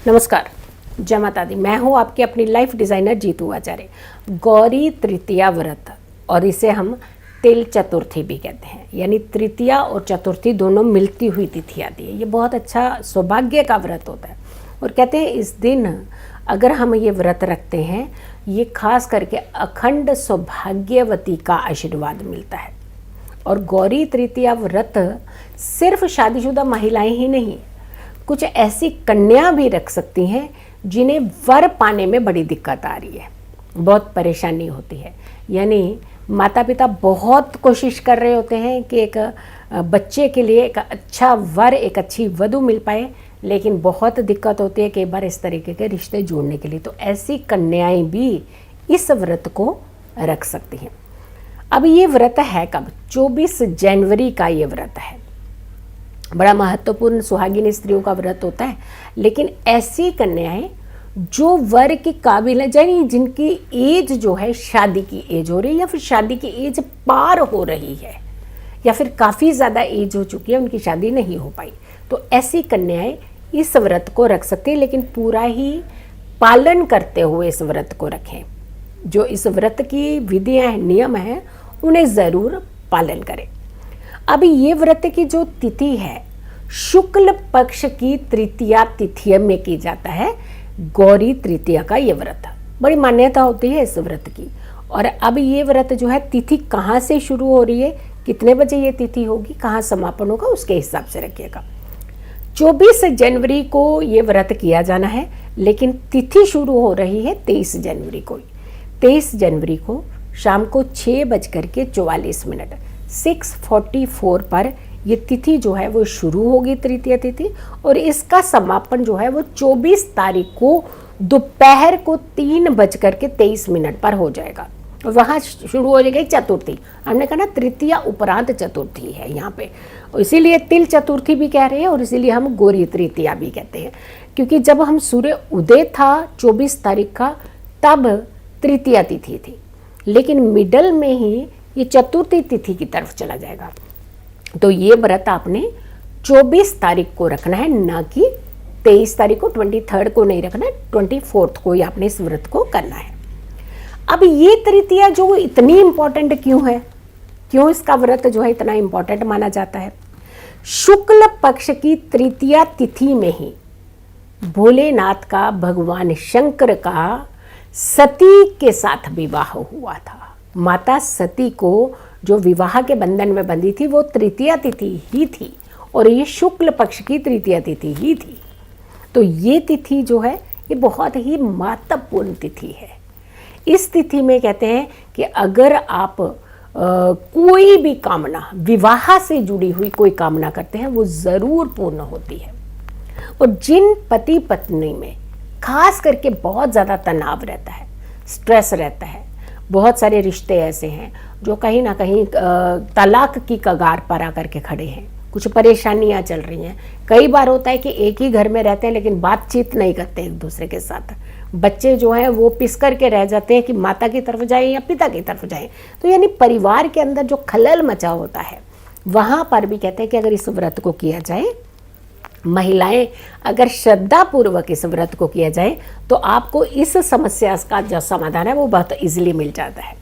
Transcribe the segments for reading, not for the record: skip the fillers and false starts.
नमस्कार, जय माता दी। मैं हूँ आपकी अपनी लाइफ डिज़ाइनर जीतू आचार्य। गौरी तृतीया व्रत, और इसे हम तिल चतुर्थी भी कहते हैं, यानी तृतीया और चतुर्थी दोनों मिलती हुई तिथि आती है। ये बहुत अच्छा सौभाग्य का व्रत होता है और कहते हैं इस दिन अगर हम ये व्रत रखते हैं, ये खास करके अखंड सौभाग्यवती का आशीर्वाद मिलता है। और गौरी तृतीया व्रत सिर्फ शादीशुदा महिलाएं ही नहीं, कुछ ऐसी कन्या भी रख सकती हैं जिन्हें वर पाने में बड़ी दिक्कत आ रही है, बहुत परेशानी होती है। यानी माता पिता बहुत कोशिश कर रहे होते हैं कि एक बच्चे के लिए एक अच्छा वर, एक अच्छी वधू मिल पाए, लेकिन बहुत दिक्कत होती है कई बार इस तरीके के रिश्ते जोड़ने के लिए। तो ऐसी कन्याएं भी इस व्रत को रख सकती हैं। अब ये व्रत है कब? 24 जनवरी का ये व्रत है। बड़ा महत्वपूर्ण सुहागिनी स्त्रियों का व्रत होता है, लेकिन ऐसी कन्याएं जो वर की काबिल है, यानी जिनकी एज जो है शादी की एज हो रही है, या फिर शादी की एज पार हो रही है, या फिर काफ़ी ज़्यादा एज हो चुकी है, उनकी शादी नहीं हो पाई, तो ऐसी कन्याएं इस व्रत को रख सकती हैं, लेकिन पूरा ही पालन करते हुए इस व्रत को रखें। जो इस व्रत की विधियाँ नियम हैं उन्हें ज़रूर पालन करें। अब ये व्रत की जो तिथि है, शुक्ल पक्ष की तृतीया तिथि में की जाता है गौरी तृतीया का ये व्रत। बड़ी मान्यता होती है इस व्रत की। और अब ये व्रत जो है, तिथि कहाँ से शुरू हो रही है, कितने बजे ये तिथि होगी, कहाँ समापन होगा, उसके हिसाब से रखिएगा। 24 जनवरी को ये व्रत किया जाना है, लेकिन तिथि शुरू हो रही है 23 जनवरी को। 23 जनवरी को शाम को 6:44 6:44 पर ये तिथि जो है वो शुरू होगी, तृतीय तिथि, और इसका समापन जो है वो 24 तारीख को दोपहर को 3:23 पर हो जाएगा। और वहाँ शुरू हो जाएगी चतुर्थी। हमने कहा ना, तृतीया उपरांत चतुर्थी है यहाँ पे, इसीलिए तिल चतुर्थी भी कह रहे हैं और इसीलिए हम गौरी तृतीया भी कहते हैं, क्योंकि जब हम सूर्य उदय था 24 तारीख का, तब तृतीया तिथि थी, लेकिन मिडल में ही ये चतुर्थी तिथि की तरफ चला जाएगा। तो ये व्रत आपने 24 तारीख को रखना है, ना कि 23 तारीख को, 23 को नहीं रखना है, 24 को ही आपने इस व्रत को करना है। अब ये तृतीया जो इतनी इंपॉर्टेंट क्यों है, क्यों इसका व्रत जो है इतना इंपॉर्टेंट माना जाता है? शुक्ल पक्ष की तृतीया तिथि में ही भोलेनाथ का, भगवान शंकर का सती के साथ विवाह हुआ था। माता सती को जो विवाह के बंधन में बंधी थी वो तृतीया तिथि ही थी, और ये शुक्ल पक्ष की तृतीया तिथि ही थी। तो ये तिथि जो है ये बहुत ही महत्वपूर्ण तिथि है। इस तिथि में कहते हैं कि अगर आप कोई भी कामना, विवाह से जुड़ी हुई कोई कामना करते हैं, वो ज़रूर पूर्ण होती है। और जिन पति पत्नी में खास करके बहुत ज़्यादा तनाव रहता है, स्ट्रेस रहता है, बहुत सारे रिश्ते ऐसे हैं जो कहीं ना कहीं तलाक की कगार पर आकर के खड़े हैं, कुछ परेशानियां चल रही हैं। कई बार होता है कि एक ही घर में रहते हैं लेकिन बातचीत नहीं करते एक दूसरे के साथ। बच्चे जो हैं वो पिस करके रह जाते हैं कि माता की तरफ जाएं या पिता की तरफ जाएं। तो यानी परिवार के अंदर जो खलल मचा होता है, वहाँ पर भी कहते हैं कि अगर इस व्रत को किया जाए, महिलाएं अगर श्रद्धापूर्वक इस व्रत को किया जाए, तो आपको इस समस्या का जो समाधान है वो बहुत इजीली मिल जाता है।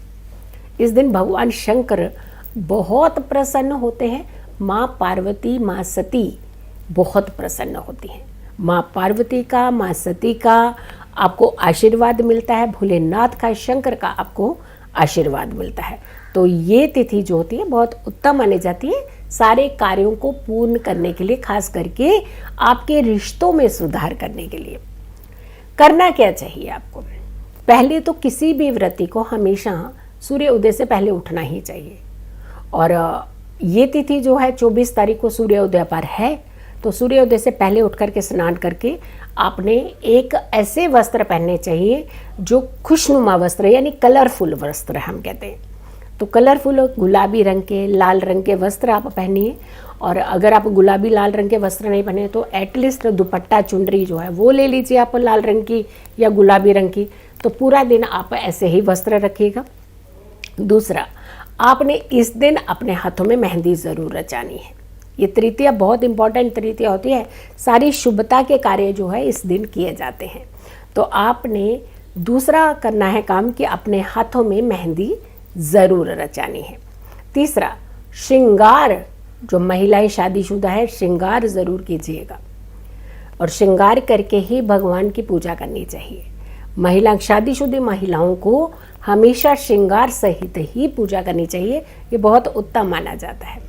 इस दिन भगवान शंकर बहुत प्रसन्न होते हैं। माँ पार्वती, माँ सती बहुत प्रसन्न होती हैं। माँ पार्वती का, माँ सती का आपको आशीर्वाद मिलता है, भोलेनाथ का, शंकर का आपको आशीर्वाद मिलता है। तो ये तिथि जो होती है बहुत उत्तम मानी जाती है सारे कार्यों को पूर्ण करने के लिए, खास करके आपके रिश्तों में सुधार करने के लिए। करना क्या चाहिए आपको? पहले तो किसी भी व्रती को हमेशा सूर्य उदय से पहले उठना ही चाहिए। और ये तिथि जो है 24 तारीख को सूर्य उदय पर है, तो सूर्य उदय से पहले उठ करके स्नान करके आपने एक ऐसे वस्त्र पहनने चाहिए जो खुशनुमा वस्त्र, यानी कलरफुल वस्त्र हम कहते हैं। तो कलरफुल गुलाबी रंग के, लाल रंग के वस्त्र आप पहनिए। और अगर आप गुलाबी लाल रंग के वस्त्र नहीं पहने तो एटलीस्ट दुपट्टा, चुनरी जो है वो ले लीजिए आप, लाल रंग की या गुलाबी रंग की। तो पूरा दिन आप ऐसे ही वस्त्र रखिएगा। दूसरा, आपने इस दिन अपने हाथों में मेहंदी ज़रूर रचानी है। ये तृतीया बहुत इंपॉर्टेंट तृतीया होती है, सारी शुभता के कार्य जो है इस दिन किए जाते हैं। तो आपने दूसरा करना है काम कि अपने हाथों में मेहंदी ज़रूर रचानी है। तीसरा, श्रृंगार, जो महिलाएं शादीशुदा है श्रृंगार ज़रूर कीजिएगा और श्रृंगार करके ही भगवान की पूजा करनी चाहिए। शादीशुदा महिलाओं को हमेशा श्रृंगार सहित ही पूजा करनी चाहिए, ये बहुत उत्तम माना जाता है।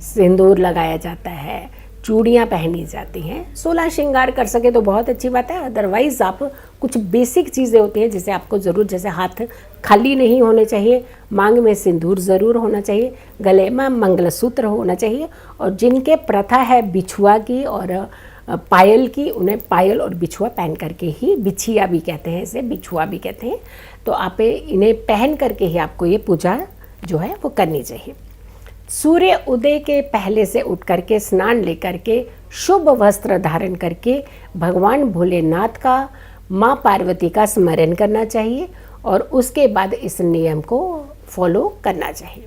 सिंदूर लगाया जाता है, चूड़ियाँ पहनी जाती हैं, 16 श्रृंगार कर सके तो बहुत अच्छी बात है। अदरवाइज़ आप कुछ बेसिक चीज़ें होती हैं जिसे आपको ज़रूर, जैसे हाथ खाली नहीं होने चाहिए, मांग में सिंदूर ज़रूर होना चाहिए, गले में मंगलसूत्र होना चाहिए, और जिनके प्रथा है बिछुआ की और पायल की, उन्हें पायल और बिछुआ पहन करके ही, बिछिया भी कहते हैं इसे, बिछुआ भी कहते हैं, तो आप इन्हें पहन करके ही आपको ये पूजा जो है वो करनी चाहिए। सूर्य उदय के पहले से उठ करके स्नान लेकर के शुभ वस्त्र धारण करके भगवान भोलेनाथ का, माँ पार्वती का स्मरण करना चाहिए और उसके बाद इस नियम को फॉलो करना चाहिए।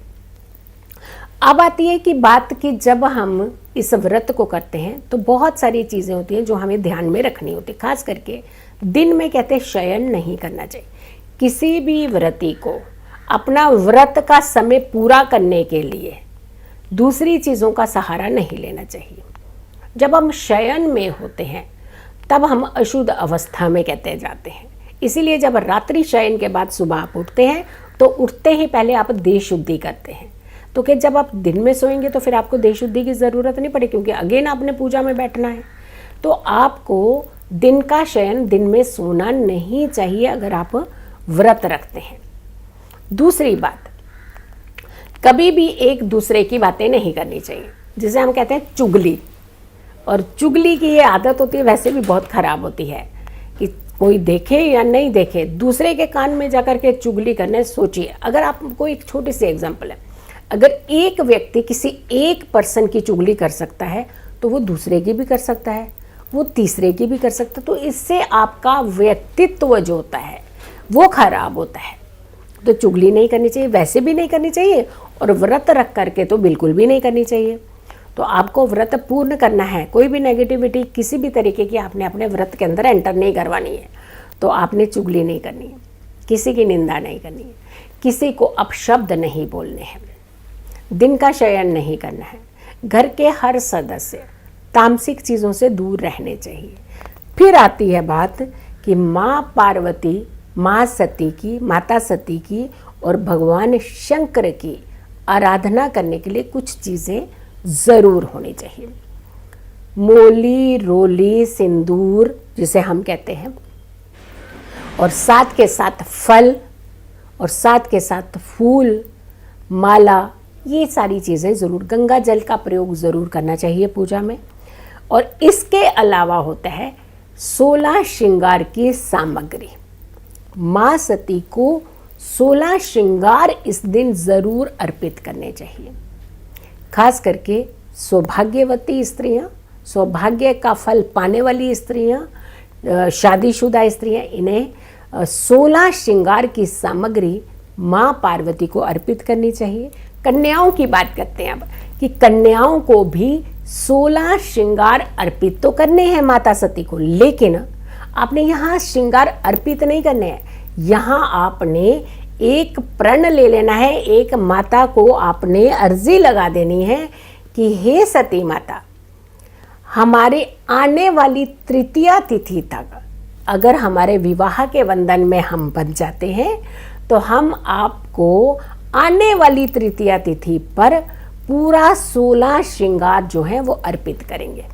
अब आती है कि बात कि जब हम इस व्रत को करते हैं तो बहुत सारी चीज़ें होती हैं जो हमें ध्यान में रखनी होती है। खास करके दिन में कहते हैं शयन नहीं करना चाहिए। किसी भी व्रती को अपना व्रत का समय पूरा करने के लिए दूसरी चीज़ों का सहारा नहीं लेना चाहिए। जब हम शयन में होते हैं तब हम अशुद्ध अवस्था में कहते जाते हैं। इसीलिए जब रात्रि शयन के बाद सुबह आप उठते हैं तो उठते ही पहले आप देह शुद्धि करते हैं। तो कि जब आप दिन में सोएंगे तो फिर आपको देह शुद्धि की ज़रूरत नहीं पड़ेगी, क्योंकि अगेन आपने पूजा में बैठना है। तो आपको दिन का शयन, दिन में सोना नहीं चाहिए अगर आप व्रत रखते हैं। दूसरी बात, कभी भी एक दूसरे की बातें नहीं करनी चाहिए, जिसे हम कहते हैं चुगली। और चुगली की ये आदत होती है, वैसे भी बहुत ख़राब होती है कि कोई देखे या नहीं देखे, दूसरे के कान में जाकर के चुगली करने। सोचिए, अगर आपको एक छोटी सी एग्जांपल है, अगर एक व्यक्ति किसी एक पर्सन की चुगली कर सकता है तो वो दूसरे की भी कर सकता है, वो तीसरे की भी कर सकता है। तो इससे आपका व्यक्तित्व जो होता है वो खराब होता है। तो चुगली नहीं करनी चाहिए, वैसे भी नहीं करनी चाहिए, और व्रत रख करके तो बिल्कुल भी नहीं करनी चाहिए। तो आपको व्रत पूर्ण करना है, कोई भी नेगेटिविटी किसी भी तरीके की आपने अपने व्रत के अंदर एंटर नहीं करवानी है। तो आपने चुगली नहीं करनी है, किसी की निंदा नहीं करनी है, किसी को अपशब्द नहीं बोलने हैं, दिन का शयन नहीं करना है, घर के हर सदस्य तामसिक चीज़ों से दूर रहने चाहिए। फिर आती है बात कि माँ पार्वती, माँ सती की, माता सती की और भगवान शंकर की आराधना करने के लिए कुछ चीज़ें ज़रूर होनी चाहिए। मोली, रोली, सिंदूर जिसे हम कहते हैं, और साथ के साथ फल, और साथ के साथ फूल, माला, ये सारी चीज़ें ज़रूर, गंगा जल का प्रयोग ज़रूर करना चाहिए पूजा में। और इसके अलावा होता है 16 श्रृंगार की सामग्री। माँ सती को 16 श्रृंगार इस दिन ज़रूर अर्पित करने चाहिए। खास करके सौभाग्यवती स्त्रियाँ, सौभाग्य का फल पाने वाली स्त्रियाँ, शादीशुदा स्त्रियाँ, इन्हें 16 श्रृंगार की सामग्री माँ पार्वती को अर्पित करनी चाहिए। कन्याओं की बात करते हैं अब कि कन्याओं को भी 16 श्रृंगार अर्पित तो करने हैं माता सती को, लेकिन आपने यहाँ श्रृंगार अर्पित नहीं करने हैं। यहाँ आपने एक प्रण ले लेना है, एक माता को आपने अर्जी लगा देनी है कि हे सती माता, हमारे आने वाली तृतीया तिथि तक अगर हमारे विवाह के बंधन में हम बंध जाते हैं तो हम आपको आने वाली तृतीया तिथि पर पूरा 16 श्रृंगार जो है वो अर्पित करेंगे।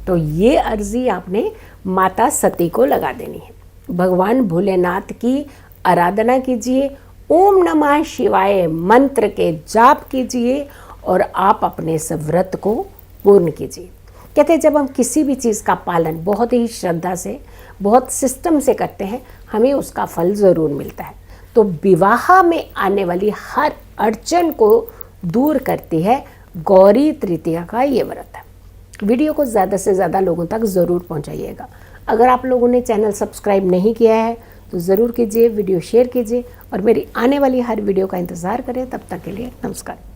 तो ये अर्जी आपने माता सती को लगा देनी है। भगवान भोलेनाथ की आराधना कीजिए, ओम नमः शिवाय मंत्र के जाप कीजिए और आप अपने इस व्रत को पूर्ण कीजिए। कहते हैं जब हम किसी भी चीज़ का पालन बहुत ही श्रद्धा से, बहुत सिस्टम से करते हैं, हमें उसका फल ज़रूर मिलता है। तो विवाह में आने वाली हर अड़चन को दूर करती है गौरी तृतीया का ये व्रत है। वीडियो को ज़्यादा से ज़्यादा लोगों तक ज़रूर पहुंचाइएगा। अगर आप लोगों ने चैनल सब्सक्राइब नहीं किया है तो ज़रूर कीजिए, वीडियो शेयर कीजिए और मेरी आने वाली हर वीडियो का इंतज़ार करें। तब तक के लिए नमस्कार।